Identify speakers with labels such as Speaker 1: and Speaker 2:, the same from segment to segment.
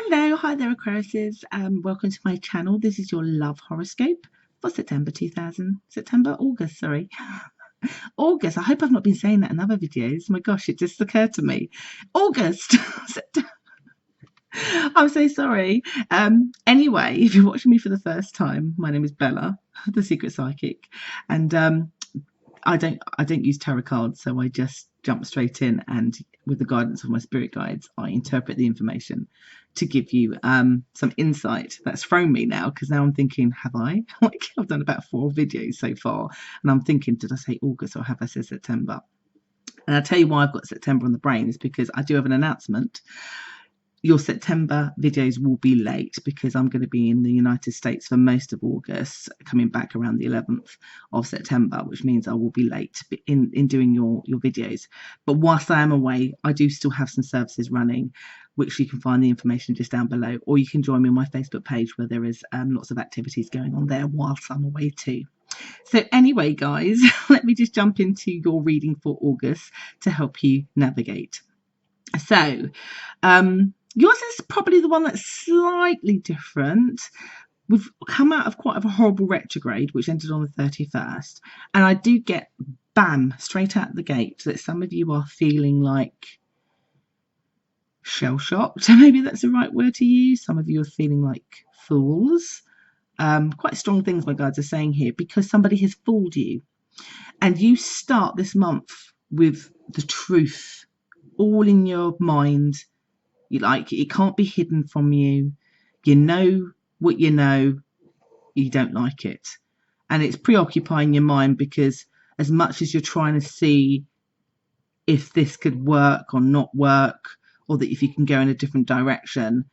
Speaker 1: Hello, hi there Aquariuses. Welcome to my channel. This is your love horoscope for August, sorry. August. I hope I've not been saying that in other videos. My gosh, it just occurred to me. August. I'm so sorry. Anyway, if you're watching me for the first time, my name is Bella, the Secret Psychic, and I don't use tarot cards, so I just jump straight in, and with the guidance of my spirit guides, I interpret the information to give you some insight. That's thrown me now, because now I'm thinking, have I? Like, I've done about 4 videos so far, and I'm thinking, did I say August or have I said September? And I'll tell you why I've got September on the brain is because I do have an announcement. Your September videos will be late because I'm going to be in the United States for most of August, coming back around the 11th of September, which means I will be late in doing your videos. But whilst I am away, I do still have some services running, which you can find the information just down below, or you can join me on my Facebook page where there is lots of activities going on there whilst I'm away too. So anyway, guys, let me just jump into your reading for August to help you navigate. So, yours is probably the one that's slightly different. We've come out of quite a horrible retrograde, which ended on the 31st. And I do get, bam, straight out the gate, that some of you are feeling like shell-shocked. Maybe that's the right word to use. Some of you are feeling like fools. Quite strong things my guides are saying here, because somebody has fooled you. And you start this month with the truth all in your mind. It can't be hidden from you. You know what you know. You don't like it, and it's preoccupying your mind, because as much as you're trying to see if this could work or not work, or that if you can go in a different direction,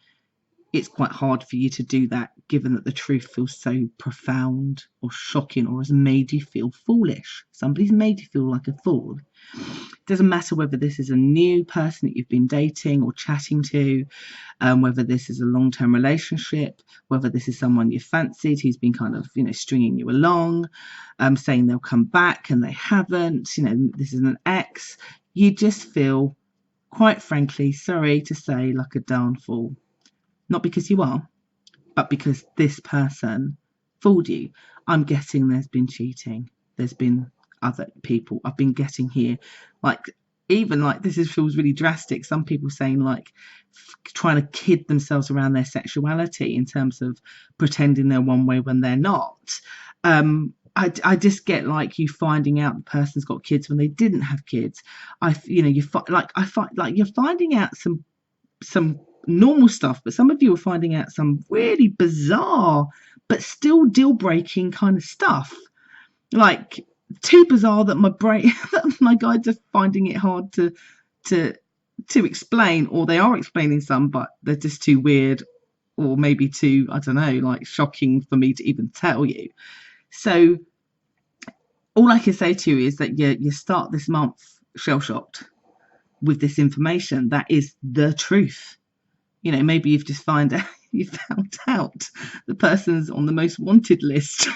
Speaker 1: it's quite hard for you to do that, given that the truth feels so profound or shocking, or has made you feel foolish. Somebody's made you feel like a fool. It doesn't matter whether this is a new person that you've been dating or chatting to, whether this is a long-term relationship, whether this is someone you fancied who's been kind of, stringing you along, saying they'll come back and they haven't, this is an ex. You just feel, quite frankly, sorry to say, like a darn fool. Not because you are, but because this person fooled you. I'm getting there's been cheating. There's been other people. I've been getting here, this feels really drastic. Some people saying, like, trying to kid themselves around their sexuality in terms of pretending they're one way when they're not. I just get, like, you finding out the person's got kids when they didn't have kids. You're finding out some normal stuff, but some of you are finding out some really bizarre but still deal-breaking kind of stuff, like too bizarre that my guides are finding it hard to explain, or they are explaining some, but they're just too weird, or maybe too, I don't know, like shocking for me to even tell you. So all I can say to you is that you start this month shell-shocked with this information that is the truth. Maybe you've just found out the person's on the most wanted list,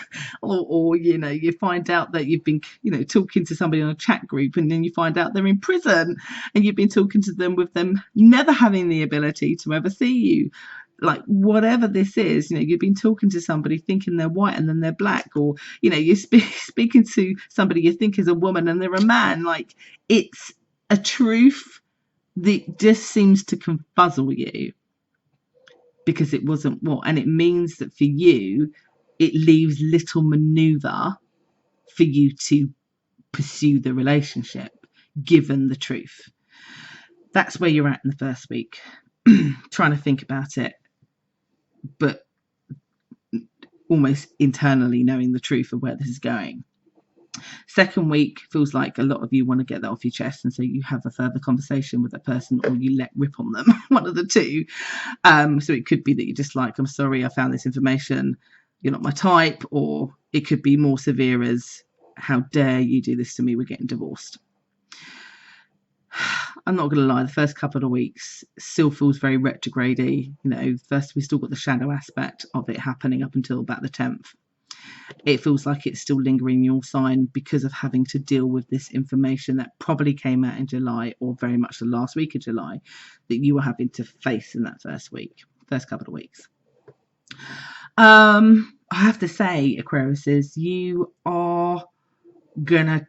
Speaker 1: or you find out that you've been talking to somebody on a chat group, and then you find out they're in prison, and you've been talking to them with them never having the ability to ever see you. Like, whatever this is, you've been talking to somebody thinking they're white and then they're black, or you're speaking to somebody you think is a woman and they're a man. Like, it's a truth that just seems to confuzzle you, because it wasn't and it means that for you, it leaves little maneuver for you to pursue the relationship, given the truth. That's where you're at in the first week, trying to think about it, but almost internally knowing the truth of where this is going. Second week feels like a lot of you want to get that off your chest, and so you have a further conversation with that person, or you let rip on them, one of the two. So it could be that you're just like, I'm sorry, I found this information, you're not my type, or it could be more severe as, how dare you do this to me, we're getting divorced. I'm not going to lie, the first couple of weeks still feels very retrograde-y. First we still got the shadow aspect of it happening up until about the 10th. It feels like it's still lingering in your sign because of having to deal with this information that probably came out in July, or very much the last week of July, that you were having to face in that first week. first couple of weeks. I have to say, Aquariuses, you are gonna,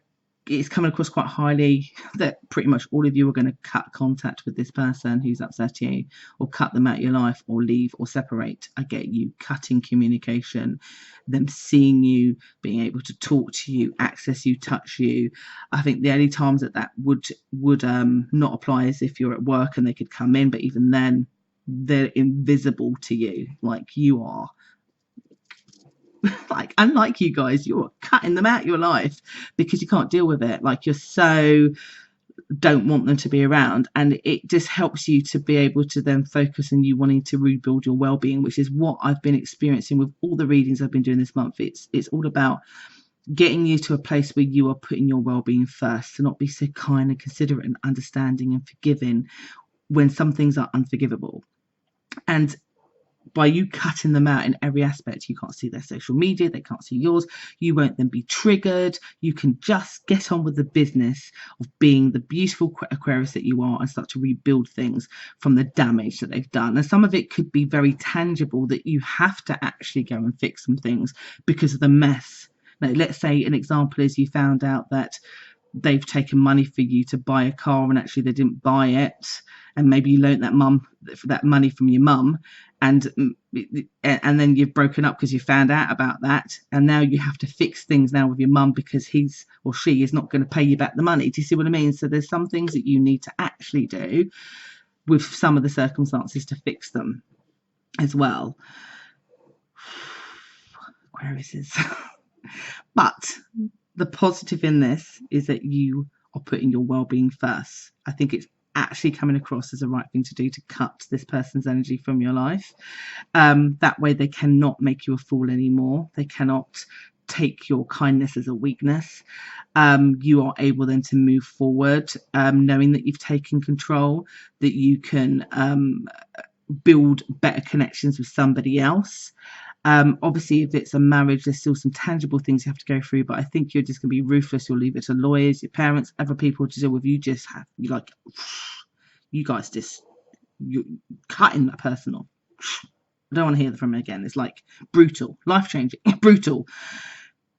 Speaker 1: it's coming across quite highly that pretty much all of you are going to cut contact with this person who's upset you, or cut them out of your life, or leave, or separate. I get you cutting communication, them seeing you, being able to talk to you, access you, touch you. I think the only times that would not apply is if you're at work and they could come in, but even then they're invisible to you. Like, you are like, unlike you guys, you're cutting them out of your life because you can't deal with it. Like, you're so don't want them to be around, and it just helps you to be able to then focus on you wanting to rebuild your well-being, which is what I've been experiencing with all the readings I've been doing this month. It's all about getting you to a place where you are putting your well-being first, to not be so kind and considerate and understanding and forgiving when some things are unforgivable. And by you cutting them out in every aspect, you can't see their social media, they can't see yours, you won't then be triggered. You can just get on with the business of being the beautiful Aquarius that you are and start to rebuild things from the damage that they've done. And some of it could be very tangible, that you have to actually go and fix some things because of the mess. Now, let's say an example is you found out that they've taken money for you to buy a car and actually they didn't buy it, and maybe you loaned that money from your mum, and then you've broken up because you found out about that, and now you have to fix things now with your mum because he's or she is not going to pay you back the money. Do you see what I mean? So there's some things that you need to actually do with some of the circumstances to fix them as well. Aquariuses. But the positive in this is that you are putting your well-being first. I think it's actually coming across as the right thing to do, to cut this person's energy from your life. That way they cannot make you a fool anymore. They cannot take your kindness as a weakness. You are able then to move forward, knowing that you've taken control, that you can build better connections with somebody else. Obviously, if it's a marriage, there's still some tangible things you have to go through, but I think you're just going to be ruthless. You'll leave it to lawyers, your parents, other people to deal with. You guys just, you're cutting that person off. I don't want to hear from them again. It's like brutal, life-changing, brutal,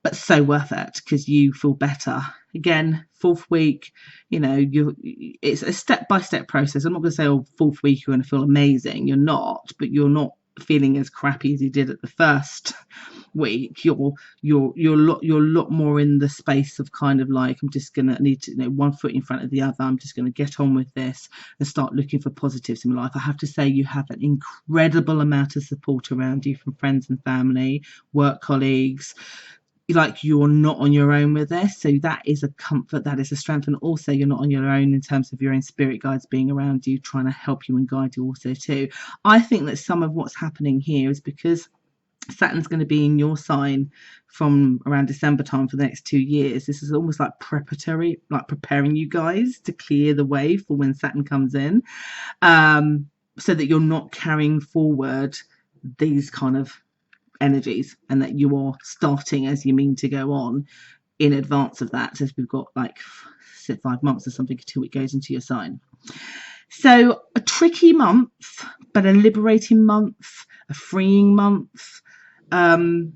Speaker 1: but so worth it because you feel better. Again, 4th week, it's a step-by-step process. I'm not going to say, oh, 4th week you're going to feel amazing. You're not, but you're not feeling as crappy as you did at the first week. You're a lot more in the space of kind of like, I'm just gonna need to, one foot in front of the other. I'm just gonna get on with this and start looking for positives in my life. I have to say, you have an incredible amount of support around you from friends and family, work colleagues. Like, you're not on your own with this, so that is a comfort, that is a strength. And also, you're not on your own in terms of your own spirit guides being around you, trying to help you and guide you also too. I think that some of what's happening here is because Saturn's going to be in your sign from around December time for the next 2 years. This is almost like preparatory, like preparing you guys to clear the way for when Saturn comes in, so that you're not carrying forward these kind of energies, and that you are starting as you mean to go on in advance of that, as we've got like 5 months or something until it goes into your sign. So a tricky month, but a liberating month, a freeing month, the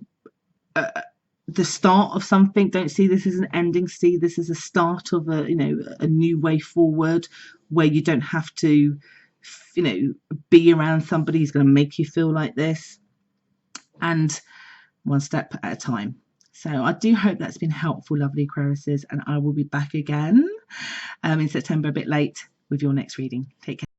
Speaker 1: start of something. Don't see this as an ending, see this as a start of a new way forward, where you don't have to be around somebody who's going to make you feel like this, and one step at a time. So I do hope that's been helpful, lovely Aquariuses, and I will be back again in September, a bit late, with your next reading. Take care.